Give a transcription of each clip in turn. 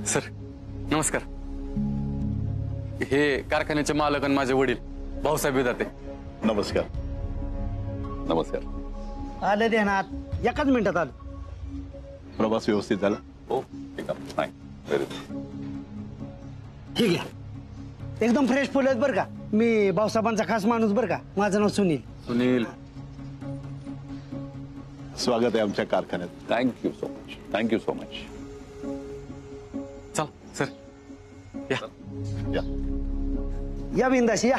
Sir नमस्कार. हे कारखान्याचे मालक आणि माझे वडील भाऊसाहेब विधाते. नमस्कार. नमस्कार. आले ध्यानात, एकाच मिनिटात आलं. प्रवास व्यवस्थित झाला? हो ठीक आहे. ठीक आहे, एकदम फ्रेश फुल आहेत बरं का. मी भाऊसाहेबांचा खास माणूस बरं का. माझं नाव सुनील. सुनील, स्वागत आहे आमच्या कारखान्यात. Thank you so much. Thank you so much. चल सर या. या. या बिंदाशी या.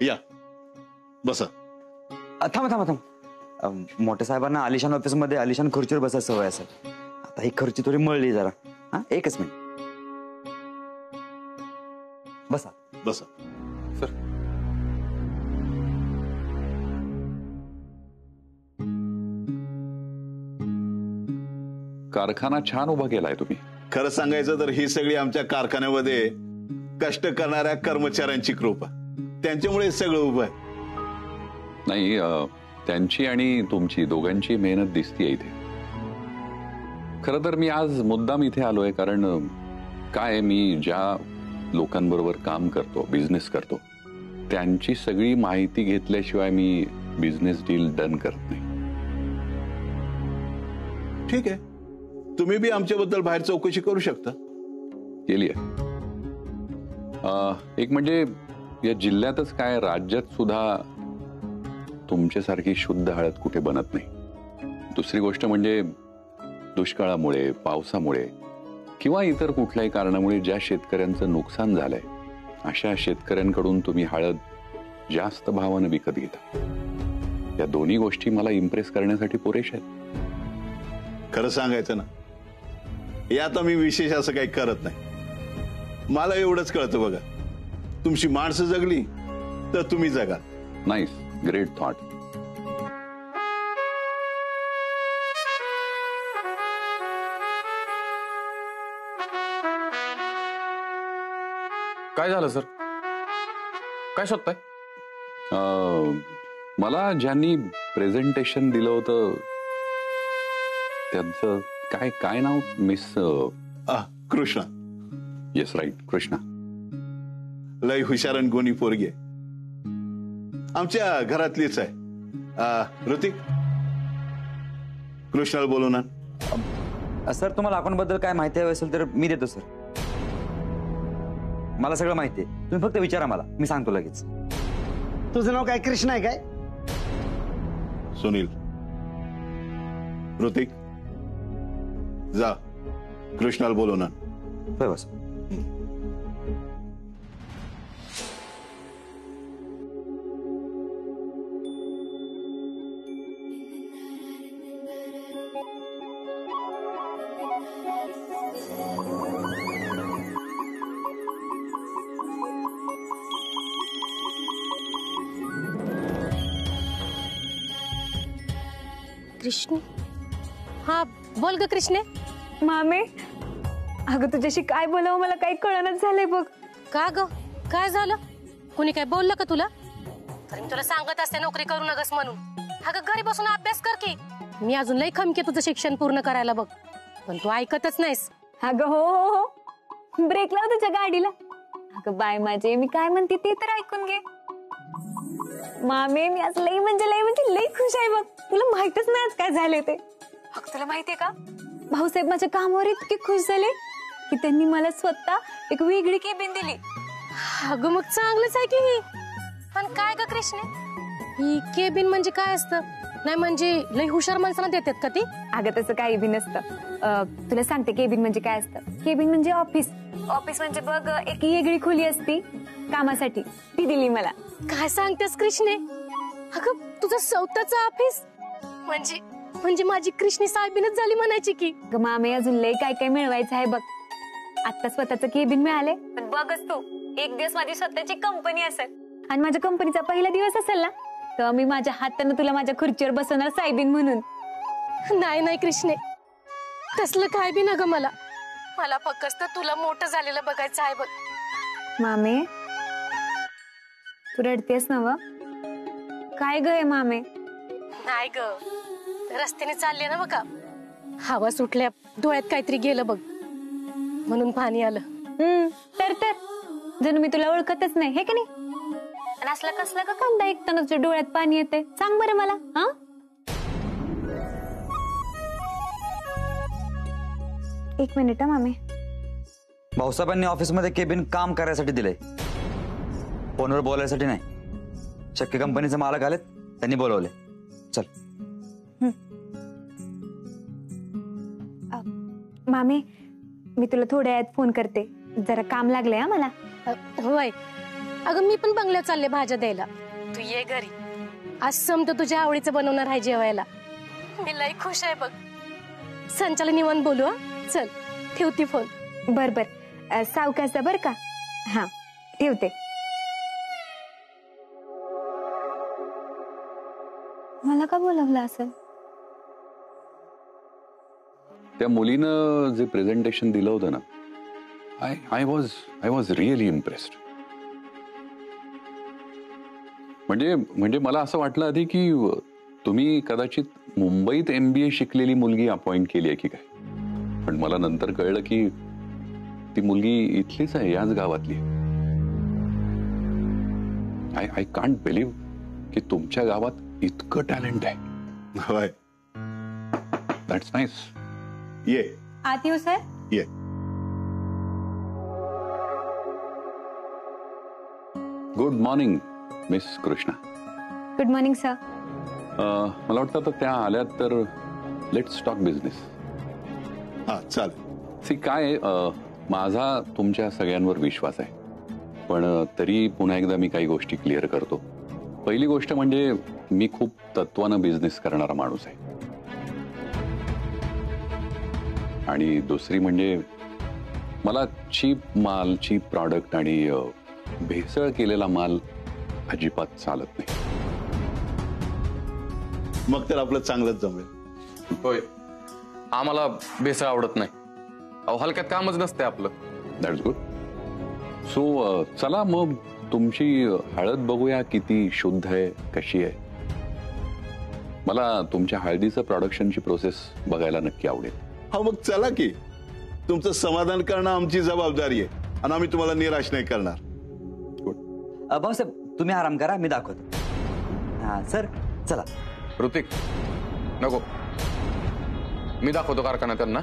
या बसा. थांबा थांबा थांबा. मोठ्या साहेबांना आलिशान ऑफिस मध्ये आलिशान खुर्चीवर बसायची सवय असेल. आता ही खुर्ची थोडी मळली जरा. हा एकच मिनिट. बसा बसा. सर कारखाना छान उभा केलाय तुम्ही. खरं सांगायचं तर ही सगळी आमच्या कारखान्यामध्ये कष्ट करणाऱ्या कर्मचाऱ्यांची कृपा. त्यांच्यामुळे सगळं उभं आहे. नाही, त्यांची आणि तुमची दोघांची मेहनत दिसतीये इथे. खरं तर मी आज मुद्दाम इथे आलोय कारण काय मी ज्या लोकांबरोबर काम करतो, बिझनेस करतो, त्यांची सगळी माहिती घेतल्याशिवाय मी बिझनेस डील डन करत नाही. ठीक आहे, तुम्ही बी आमच्याबद्दल बाहेर चौकशी करू शकता. केली आहे. एक म्हणजे या जिल्ह्यातच काय राज्यात सुद्धा तुमच्यासारखी शुद्ध हळद कुठे बनत नाही. दुसरी गोष्ट म्हणजे दुष्काळामुळे, पावसामुळे किंवा इतर कुठल्याही कारणामुळे ज्या शेतकऱ्यांचं नुकसान झालंय अशा शेतकऱ्यांकडून तुम्ही हळद जास्त भावानं विकत घेता. या दोन्ही गोष्टी मला इम्प्रेस करण्यासाठी पुरेशा आहेत. खरं सांगायचं ना, यात मी विशेष असं काही करत नाही. मला एवढंच कळतं बघा, तुमची माणसं जगली तर तुम्ही जगा. Nice, great thought. काय झालं सर? काय शोधताय? मला ज्यांनी प्रेझेंटेशन दिलं होतं त्यांचं काय काय नाव? Miss Krishna. Yes right, Krishna. लय हुशार आणि गुणी पोरगी आहे. आमच्या घरातलीच आहे. ऋतिक, कृष्णाला बोलू ना. सर तुम्हाला अकाउंट काय माहिती हवी असेल तर मी देतो सर. मला सगळं माहिती आहे. तुम्ही फक्त विचारा मला, मी सांगतो लगेच. तुझं नाव काय कृष्णा आहे काय? सुनील. ऋतिक जा, कृष्णाला बोलू ना. होय बस. कृष्ण, हा बोल ग कृष्णे. मामे, अगं तुझ्याशी काय बोलावं मला काही कळणच झालंय बघ. का ग, काय झालं? कुणी काय बोललं का तुला? तरी मी तुला सांगत असते नोकरी करू नगस म्हणून. अगं घरी बसून अभ्यास कर की. मी अजून लई खमके तुझं शिक्षण पूर्ण करायला बघ, पण तू ऐकतच नाहीस. अगं हो हो हो, ब्रेक लाव तुझ्या गाडीला. अगं बाय माझे, मी काय म्हणते ते तर ऐकून घे. मामे, मी आज लई म्हणजे लई खुश आहे बघ. तुला माहितच नाही आज काय झाले ते. अगं तुला माहितीये का, भाऊसाहेब माझ्या कामावर इतके खुश झाले की त्यांनी मला स्वतः एक वेगळी केबिन दिली. अगं मग चांगलंच आहे की. पण काय ग कृष्णे, ही केबिन म्हणजे काय असतं? नाही म्हणजे लई हुशार माणसांना देतात का ती? अगं तसं काही बी नसतं. तुला सांगते केबिन म्हणजे काय असतं. केबिन म्हणजे ऑफिस. ऑफिस म्हणजे बघ एक वेगळी खोली असती कामासाठी, ती दिली मला. काय सांगतेस कृष्णे? अगं तुझं स्वतःचं ऑफिस म्हणजे म्हणजे माझी कृष्णी साहेबीनच झाली म्हणायची की. ग मामे, अजून लय काय काय मिळवायचं आहे बघ. आता स्वतःचं केबिन मिळाले पण बघच तू, एक दिवस माझी स्वतःची कंपनी असेल आणि माझ्या कंपनीचा पहिला दिवस असेल ना, तर मी माझ्या हाताने तुला माझ्या खुर्चीवर बसवणार साहेबीन म्हणून. नाही नाही कृष्णे, तसलं काय बी ना ग मला. मला फक्त तुला मोठं झालेलं बघायचं आहे बघ. मामे तू रडतेस ना व? काय ग हे मामे? नाही ग, रस्त्याने चालले ना बघा, हवा सुटल्या, डोळ्यात काहीतरी गेलं बघ, म्हणून पाणी आलं. तर जणू मी तुला ओळखतच नाही हे की नाही. आणि असला कसला का कांदा ऐकताना तुझ्या डोळ्यात पाणी येते, सांग बरं मला. हा एक मिनिट मामे. भाऊसाहेबांनी ऑफिसमध्ये केबिन काम करायसाठी दिलंय, फोनवर बोलायसाठी नाही. शक्य कंपनीचे मालक आलेत, त्यांनी बोलवले. चल. मामे मी तुला थोड्या वेळात फोन करते, जरा काम लागलंय हा मला. होय अगं, मी पण बंगल्यात चालले भाज्या द्यायला. तू ये घरी, आज समजा तुझ्या आवडीचं बनवणार आहे जेवायला. मी लई खुश आहे बघ. संचाला निवांत बोलू. हा चल, ठेवती फोन. बर बर, सावकाश बर का. हा ठेवते. मला का बोलवलं असेल? त्या मुलीनं जे प्रेझेंटेशन दिलं होतं ना, आय वॉज रिअली इम्प्रेस्ड. म्हणजे मला असं वाटलं आधी की तुम्ही कदाचित मुंबईत MBA शिकलेली मुलगी अपॉइंट केली आहे की काय, पण मला नंतर कळलं की ती मुलगी इथलीच आहे, याच गावातली. आय कांट बिलीव्ह की तुमच्या गावात इतकं टॅलेंट आहे. होय, दॅट्स नाईस. ये आत येऊ सर? ये. Good morning miss Krishna. Good morning sir. मला वाटतं आता त्या आल्यात तर लेट्स टॉक बिझनेस. हा चालेल. सी काय माझा तुमच्या सगळ्यांवर विश्वास आहे, पण तरी पुन्हा एकदा मी काही गोष्टी क्लिअर करतो. पहिली गोष्ट म्हणजे मी खूप तत्वानं बिझनेस करणारा माणूस आहे, आणि दुसरी म्हणजे मला चीप माल, चीप प्रॉडक्ट आणि भेसळ केलेला माल अजिबात चालत नाही. मग तर आपलं चांगलंच जमेल. होय, आम्हाला भेसळ आवडत नाही. अहो, हलक्यात कामच नसते आपलं. That's good. सो चला मग तुमची हळद बघूया, किती शुद्ध आहे, कशी आहे. मला तुमच्या हळदीचं प्रोडक्शनची प्रोसेस बघायला नक्की आवडेल. हा मग चला की, तुमचं समाधान करणं आमची जबाबदारी आहे, आणि आम्ही तुम्हाला निराश नाही करणार. भाऊसाहेब तुम्ही आराम करा, मी दाखवतो. हा सर चला. ऋतिक नको, मी दाखवतो कारखाना त्यांना,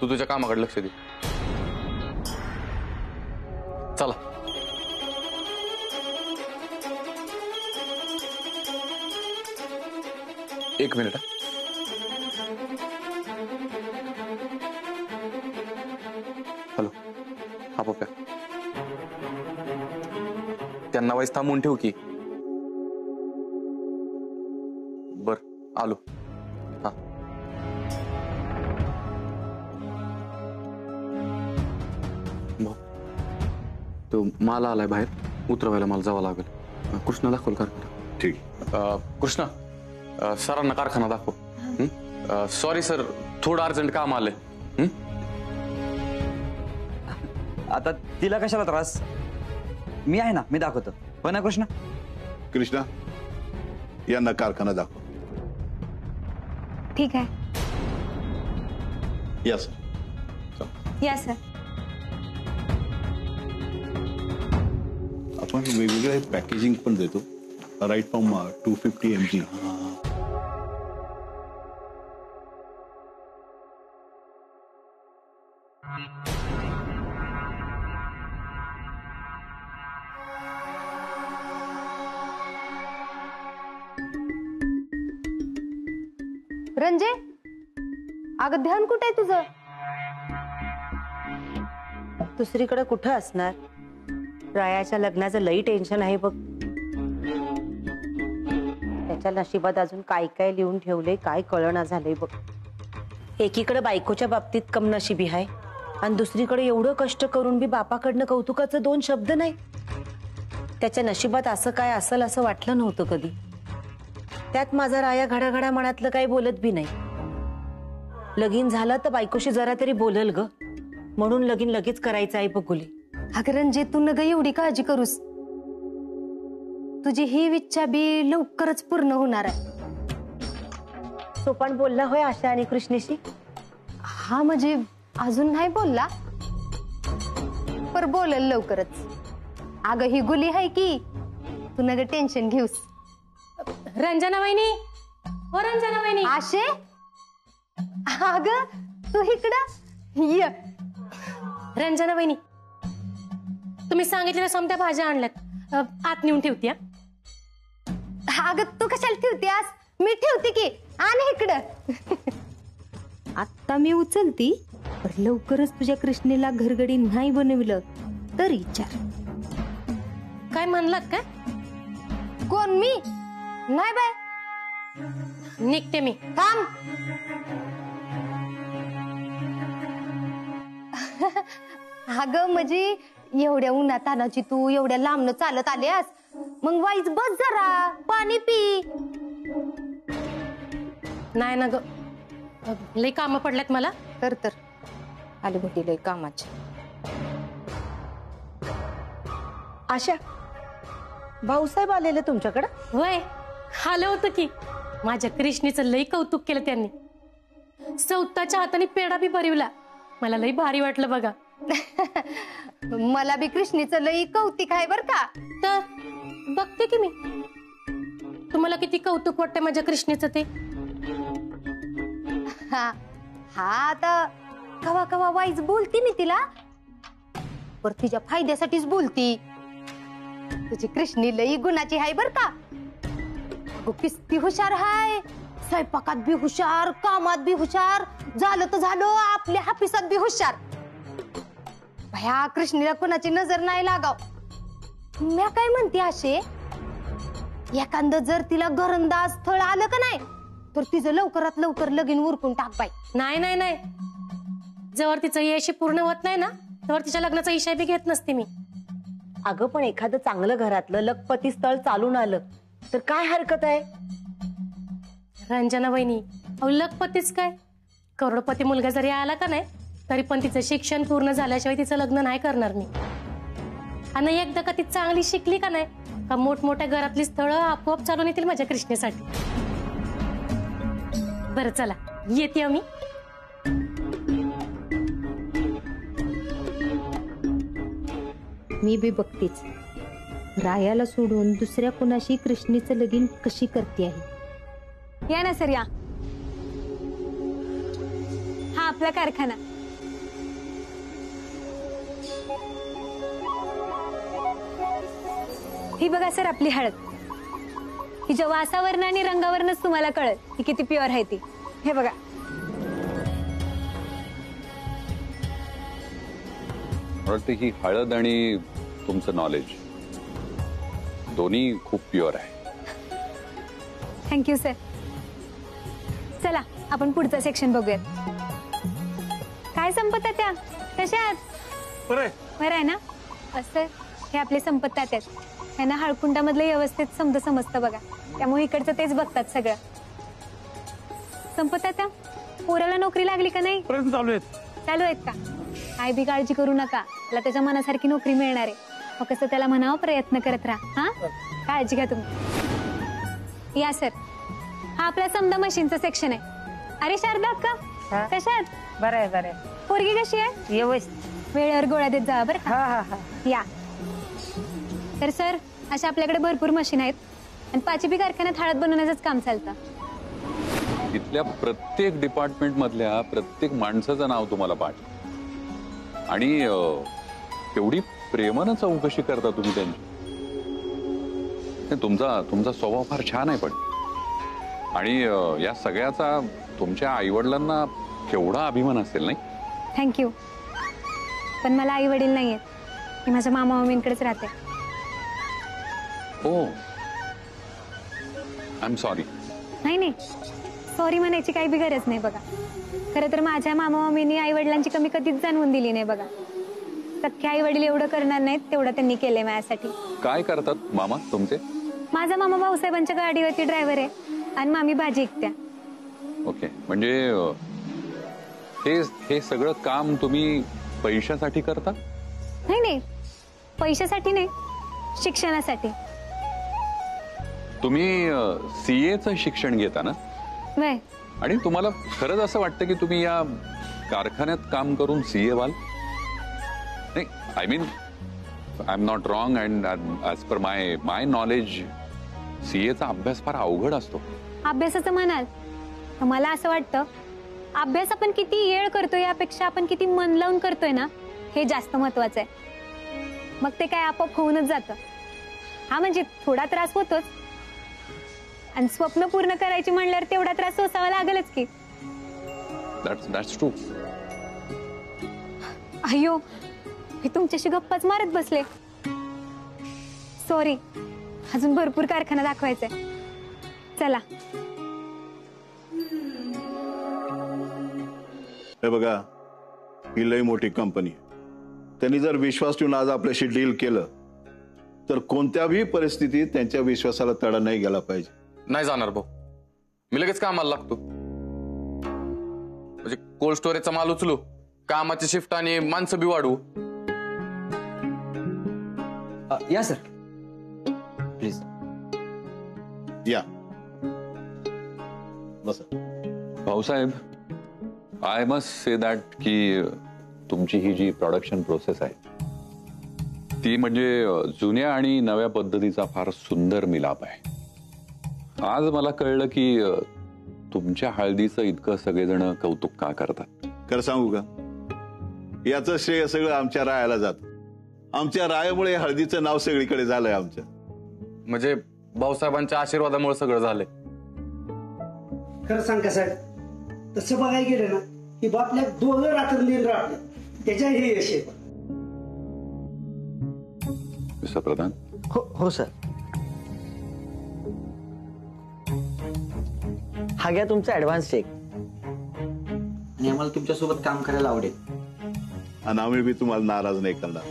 तू तुझ्या कामाकडे लक्ष दे. चला. एक मिनिट. हॅलो, हा पप्प्या, त्यांना वाईस थांबवून ठेव की. बर आलो. हा भाऊ, तो माल आलाय बाहेर, उतरवायला मला जावं लागेल. कृष्णा दाखवल कारखाना. ठीक. कृष्णा, सरांना कारखाना दाखव. सॉरी सर, थोडं अर्जंट काम आलंय. आता तिला कशाला त्रास, मी आहे ना, मी दाखवतो. हो ना कृष्णा? कृष्णा, यांना कारखाना दाखव. ठीक आहे. या सर. या सर. आपण वेगवेगळे पॅकेजिंग पण देतो. Right from 250 mg. रंजे, अगं ध्यान कुठे आहे तुझं? दुसरीकडे कुठं असणार? रायाच्या लग्नाचं लई टेन्शन आहे बघ. त्याच्या नशिबात अजून काय काय लिहून ठेवले, काय कळना झालंय बघ. एकीकडे बायकोच्या बाबतीत कमनशिबी आहे, आणि दुसरीकडे एवढं कष्ट करून बी बापाकडनं कौतुकाचं 2 शब्द नाही. त्याच्या नशिबात असं काय असेल असं वाटलं नव्हतं कधी. त्यात माझा राया घडाघडा मनातलं काही बोलत बी नाही. लगीन झालं तर बायकोशी जरा तरी बोलल ग, म्हणून लगीन लगेच करायचं आहे बघुले. अगं रंजे, तू न ग एवढी काळजी करूस. तुझी ही इच्छा बी लवकरच पूर्ण होणार आहे. सोपान बोलला होय आशा आणि कृष्णेशी? हा म्हणजे अजून नाही बोलला, पर बोलल लवकरच. अगं ही गुली आहे की, तू न ग टेन्शन घेऊस. रंजना वहिनी, हो रंजना वहिनी. आशे, अगं तू इकडं ये. रंजना वहिनी, तुम्ही सांगितलेल्या समत्या भाज्या आणल्यात, आत नेऊन ठेवते. अगं तू कशाला ठेवतेस, मी ठेवते की, आणि इकडं. आता मी उचलती, पण लवकरच तुझ्या कृष्णेला घरगडी नाही बनविलं तर विचार. काय म्हणलात काय? कोण मी? नाही बाय, निघते मी. थांब. अगं म्हणजे एवढ्या उन्हातानाची तू एवढ्या लांबनं चालत आल्यास, मग वाईच बस जरा, पाणी पी. नाही ना ग, लई कामं पडल्यात मला. तर आली मोठी लई कामाची. आशा, भाऊसाहेब आलेले तुमच्याकडं? वय आलं होतं की. माझ्या कृष्णीचं लई कौतुक केलं त्यांनी. स्वतःच्या हाताने पेढा बी भरविला. मला लई भारी वाटलं बघा. मला बी कृष्णीचं लई कौतिक आहे बर का. तर बघते की मी, तुम्हाला किती कौतुक वाटतंय माझ्या कृष्णीचं ते. हा आता कवा कवा वाईज बोलती मी तिला, पर तिच्या फायद्यासाठीच बोलती. तुझी कृष्णी लई गुणाची हाय बर का. किस्ती हुशार हाय, स्वयंपाकात बी हुशार, कामात बी हुशार, झालं तर झालं, आपल्या हापिसात बी हुशार. भया कृष्णीला कोणाची नजर नाही लागाव. म्या काय म्हणते असे, एखादं जर तिला घरंदाज स्थळ आलं का नाही, तर तिचं लवकरात लवकर लगीन उरकून टाक बाई. नाही नाही नाही, जवळ तिचं यश पूर्ण होत नाही ना, तर तिच्या लग्नाचा इशा बी घेत नसते मी. अगं पण एखादं चांगलं घरातलं लखपती स्थळ चालून आलं तर काय हरकत आहे? रंजना वहिनी, अहो लखपतीच काय, करोडपती मुलगा जरी आला का नाही, तरी पण तिचं शिक्षण पूर्ण झाल्याशिवाय तिचं लग्न नाही करणार मी. आणि एकदा का ती चांगली शिकली का नाही, का मोठमोठ्या घरातली स्थळं आपोआप चालून येतील माझ्या कृष्णेसाठी. बरं चला, येते आम्ही. मी बी बघतेच, रायाला सोडून दुसऱ्या कोणाशी कृष्णीचं लगीन कशी करते आहे. या ना सर, या. हा आपला कारखाना. ही बघा सर आपली हळद. हिच्या वासावरनं आणि रंगावरनच तुम्हाला कळत ही किती प्युअर आहे ती. हे बघा. वाटतं ही हळद आणि तुमचं नॉलेज दोन्ही खूप प्युअर आहे. Thank you sir. चला आपण पुढचं सेक्शन बघूयात. काय संपत्त्या त्या कशा आहेत? बरं आहे ना. असं हे आपले संपत्त्या आहेत, ह्यांना हळकुंडामधलं व्यवस्थित समजतं बघा, त्यामुळे इकडचं तेच बघतात सगळं. संपत्त्या त्या पोराला नोकरी लागली का नाही? प्रयत्न चालू आहेत का? काय बी काळजी करू नका, त्याला त्याच्या मनासारखी नोकरी मिळणार आहे. मग कसं त्याला म्हणावं, प्रयत्न करत राहा. हा, काळजी घ्या तुम्ही. या सर, हा आपला समजा मशीनचं सेक्शन आहे. अरे शारदा अक्का, कशा आहेत? बरं आहे, बरं आहे. पोरगी कशी आहे? व्यवस्थित. वेळेवर गोळ्या देत जा बरं का. या. तर सर, अशा आपल्याकडे भरपूर मशीन आहेत आणि पाचबी कारखान्यात हळद बनवण्याचंच काम चालतं. इथल्या प्रत्येक डिपार्टमेंट मधल्या प्रत्येक माणसाचं नाव तुम्हाला पाठ, आणि एवढी प्रेमानं चौकशी करता तुम्ही त्यांची. तुमचा स्वभाव फार छान आहे. पण आणि या सगळ्याचा तुमच्या आईवडिलांना केवढा अभिमान असेल नाही? थँक्यू. पण मला आई वडील नाही आहेत, मी माझ्या मामा मामींकडेच राहते. हो, आय एम सॉरी. नाही, सॉरी म्हणायची काही बी गरज नाही बघा. खरं तर माझ्या मामा मामींनी आई वडिलांची कमी कधीच जाणवून दिली नाही बघा. सख्खे आई वडील एवढं करणार नाहीत तेवढं त्यांनी केलंय माझ्यासाठी. काय करतात मामा तुमचे? माझा मामा भाऊसाहेबांच्या गाडीवरती ड्रायव्हर आहे आणि मामी भाजी विकत्या. ओके, म्हणजे हे सगळं काम तुम्ही पैशासाठी करता? नाही नाही, पैशासाठी नाही, शिक्षणासाठी. तुम्ही सीएचं शिक्षण घेता ना? वय आणि तुम्हाला खरंच असं वाटतं की तुम्ही या कारखान्यात काम करून सीए व्हाल? नाही, I mean I am not wrong and as per my knowledge सीएचा अभ्यास फार अवघड असतो. अभ्यासाचं म्हणाल तर मला असं वाटतं, अभ्यास आपण किती येळ करतोय यापेक्षा आपण किती मन लावून करतोय ना, हे जास्त महत्वाचं आहे. मग ते काय आपोआप होऊनच जातं. हा म्हणजे थोडा त्रास होतोच, आणि स्वप्न पूर्ण करायची म्हणल्यावर तेवढा त्रास सोसावा लागेलच की. That's true. अय्यो, मी तुमच्याशी गप्पाच मारत बसले. सॉरी, अजून भरपूर कारखाना दाखवायचाय. चला. हे बघा, ही लई मोठी कंपनी. त्यांनी जर विश्वास ठेवून आज आपल्याशी डील केलं तर कोणत्याही परिस्थितीत त्यांच्या विश्वासाला तडा नाही गेला पाहिजे. नाही जाणार भाऊ, मी लगेच कामाला लागतो. म्हणजे कोल्ड स्टोरेजचा माल उचलू, कामाची शिफ्ट आणि माणसं बी वाढवू. या सर, प्लीज या बस. Bhausaheb, I must say that की तुमची ही जी प्रोडक्शन प्रोसेस आहे ती म्हणजे जुन्या आणि नव्या पद्धतीचा फार सुंदर मिलाप आहे. आज मला कळलं की तुमच्या हळदीचं इतकं सगळेजण कौतुक का करतात. खरं सांगू का, याचं श्रेय सगळं आमच्या रायाला जात. आमच्या रायामुळे हळदीचं नाव सगळीकडे झालंय आमच्या. म्हणजे भाऊसाहेबांच्या आशीर्वादामुळे सगळं झालंय. खरं सांग का साहेब, तसं बघायला गेलं ना की बापल्या दोघं रात्रंदिन राहते, त्याच्या हे यश आहे. मिस्टर प्रधान. हो सर. हा घ्या तुमचा ऍडव्हान्स चेक, आणि आम्हाला तुमच्यासोबत काम करायला आवडेल. आणि आम्ही बी तुम्हाला नाराज नाही करणार,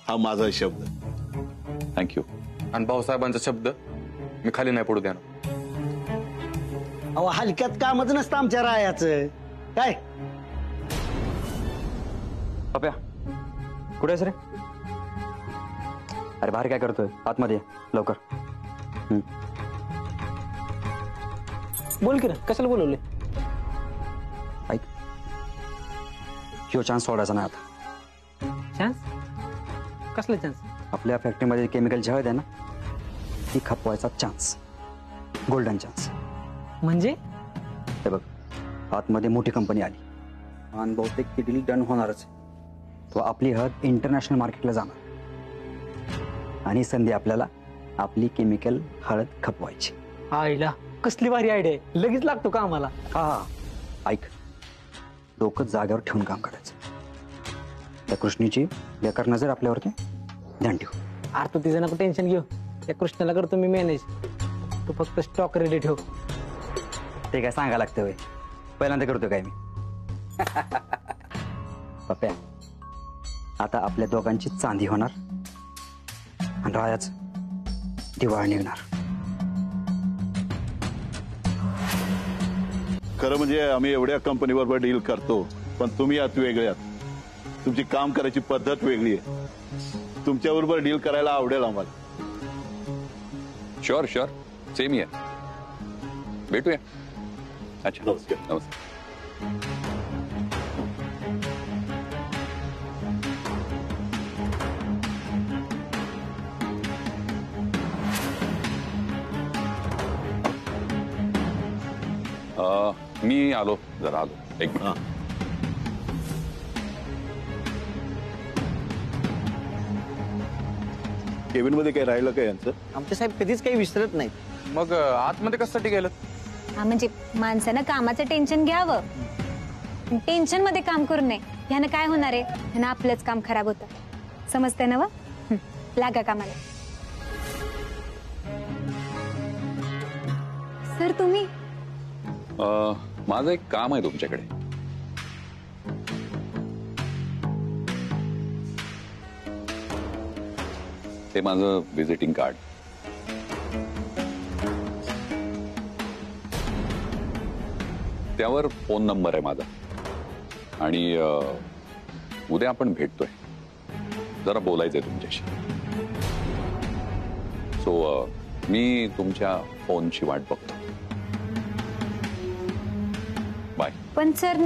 हा माझा शब्द. थँक्यू. आणि भाऊसाहेबांचा शब्द मी खाली नाही पडू देणार. अहो, हलक्यात कामच नसतं आमच्या रायाचं. काय पप्या, कुठे आहेस रे? अरे बाहेर काय करतोय? आतमध्ये ये, लवकर. बोल की ना, कशाला बोलवले? ऐक, ह्यो चान्स सोडायचा नाही आता. चान्स? कसला चान्स? आपल्या फॅक्टरीमध्ये केमिकलची हळद आहे ना, ती खपवायचा चान्स. Golden chance. म्हणजे? हे बघ, आतमध्ये मोठी कंपनी आली आणि बहुतेक ती डील डन होणारच. तो आपली हळद इंटरनॅशनल मार्केटला जाणार आणि संधी आपल्याला आपली केमिकल हळद खपवायची. आईला कसली भारी आयडिया आहे. लगेच लागतो का आम्हाला? हा, ऐक, डोकं जागेवर ठेवून काम करायचं. त्या कृष्णीची बेकार नजर आपल्यावरती ध्यान ठेव. अरे तू तिचं नको टेन्शन घेऊ, त्या कृष्णाला करतो मी मॅनेज. तू फक्त स्टॉक रेडी ठेव. ते काय सांगायला लागतं वय, पहिल्यांदा करतो काय मी. पप्या, आता आपल्या दोघांची चांदी होणार आणि रायाच दिवाळ निघणार. खरं म्हणजे आम्ही एवढ्या कंपनी बरोबर डील करतो, पण तुम्ही आत वेगळे आहात. तुमची काम करायची पद्धत वेगळी आहे. तुमच्याबरोबर डील करायला आवडेल आम्हाला. शुअर शुअर, सेम या, भेटूया. अच्छा, नमस्कार. नमस्कार. मी आलो, जरा आलो, एक मिनिट. केबिन मध्ये काही राहिलं का यांचं? आमचे साहेब कधीच काही विसरत नाहीत. मग आतमध्ये कशासाठी गेलं? हा म्हणजे माणसानं कामाचं टेन्शन घ्यावं, टेन्शन मध्ये काम करू नये. ह्यानं काय होणार आहे? ह्यानं आपलंच काम खराब होतं. समजतंय ना? लागा कामाला. सर तुम्ही? माझं एक काम आहे तुमच्याकडे. ते माझं व्हिजिटिंग कार्ड. त्यावर फोन नंबर आहे माझा. आणि उद्या आपण भेटतोय, जरा बोलायचंय तुमच्याशी. सो मी तुमच्या फोनची वाट बघतो. बाय. पण सर